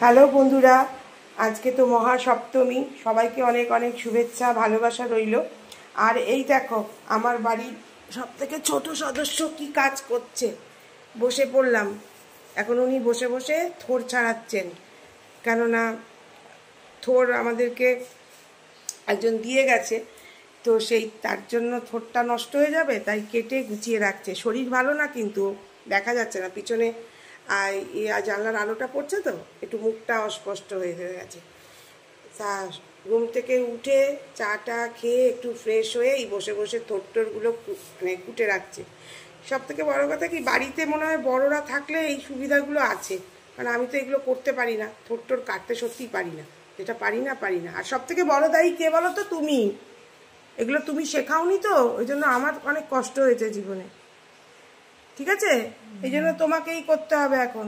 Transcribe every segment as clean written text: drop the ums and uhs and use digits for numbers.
Hello বন্ধুরা, আজকে তো মহাসপ্তমী। সবাইকে অনেক অনেক শুভেচ্ছা ভালোবাসা রইল। আর এই দেখো আমার বাড়ির সবথেকে ছোট সদস্য কি কাজ করছে। বসে পড়লাম, এখন উনি বসে বসে থোড় ছাড়াচ্ছেন, কেননা থোড় আমাদেরকে একজন দিয়ে গেছে, তো সেই তার জন্য থোড়টা নষ্ট হয়ে যাবে, তাই কেটে গুছিয়ে রাখছে। শরীর ভালো না, কিন্তু দেখা যাচ্ছে না পিছনে জানলার আলোটা পড়ছে তো একটু মুখটা অস্পষ্ট হয়ে গেছে। তা ঘুম থেকে উঠে চাটা খেয়ে একটু ফ্রেশ হয়ে এই বসে বসে থোড়গুলো মানে কুটে রাখছে। সব থেকে বড় কথা কি, বাড়িতে মনে হয় বড়রা থাকলে এই সুবিধাগুলো আছে, কারণ আমি তো এগুলো করতে পারি না, থোড় কাটতে সত্যিই পারি না, যেটা পারি না। আর সব থেকে বড় দায়ী কে বলো তো? তুমি। এগুলো তুমি শেখাওনি তো, ওই জন্য আমার অনেক কষ্ট হয়েছে জীবনে। ঠিক আছে, এই জন্য তোমাকেই করতে হবে, এখন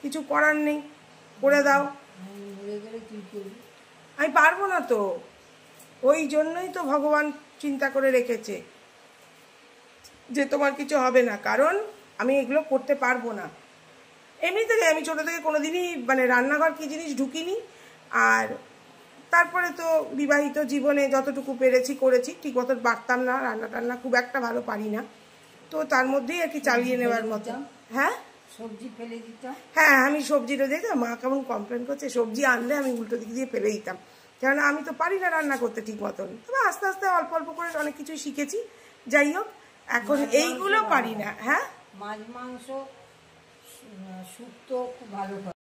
কিছু করার নেই, করে দাও। আমি পারবো না তো, ওই জন্যই তো ভগবান চিন্তা করে রেখেছে যে তোমার কিছু হবে না, কারণ আমি এগুলো করতে পারবো না। এমনি থেকে আমি ছোটো থেকে কোনোদিনই মানে রান্নাঘর কী জিনিস ঢুকিনি। আর তারপরে তো বিবাহিত জীবনে যতটুকু পেরেছি করেছি, ঠিক মতো পারতাম না, রান্না টান্না খুব একটা ভালো পারি না, তো তার মধ্যেই আর কি চালিয়ে নেওয়ার মতো। হ্যাঁ, সবজি ফেলে দিতাম। হ্যাঁ, আমি সবজিটা দিতাম। মা কেমন কমপ্লেন করছে, সবজি আনলে আমি উল্টো দিক দিয়ে ফেলে দিতাম, কেননা আমি তো পারি না রান্না করতে ঠিক মতন। তবে আস্তে আস্তে অল্প অল্প করে অনেক কিছুই শিখেছি। যাই হোক, এখন এইগুলো পারি না। হ্যাঁ, মাছ মাংস শুক্তো খুব ভালো করে।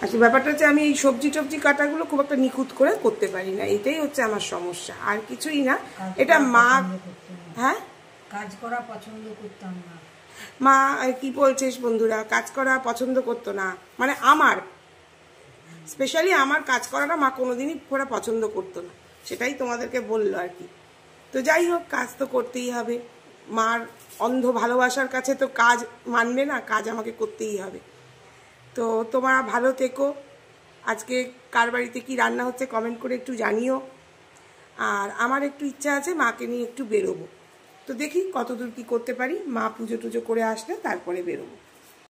আচ্ছা, ব্যাপারটা হচ্ছে আমি এই সবজি টবজি কাটাগুলো খুব একটা নিখুঁত করে করতে পারি না, এটাই হচ্ছে আমার সমস্যা, আর কিছুই না। এটা মা, হ্যাঁ, কাজ করা পছন্দ করতাম না। মা কি বলছিস বন্ধুরা, কাজ করা পছন্দ করতো না মানে আমার স্পেশালি আমার কাজ করাটা মা কোনোদিনই পুরো পছন্দ করতো না, সেটাই তোমাদেরকে বললো আর কি। তো যাই হোক, কাজ তো করতেই হবে। মার অন্ধ ভালোবাসার কাছে তো কাজ মানবে না, কাজ আমাকে করতেই হবে। তো তোমরা ভালো থেকো। আজকে কার বাড়িতে কি রান্না হচ্ছে কমেন্ট করে একটু জানিও। আর আমার একটু ইচ্ছা আছে মাকে নিয়ে একটু বেরোবো, তো দেখি কতদূর কি করতে পারি। মা পুজো টুজো করে আসলে তারপরে বেরোবো।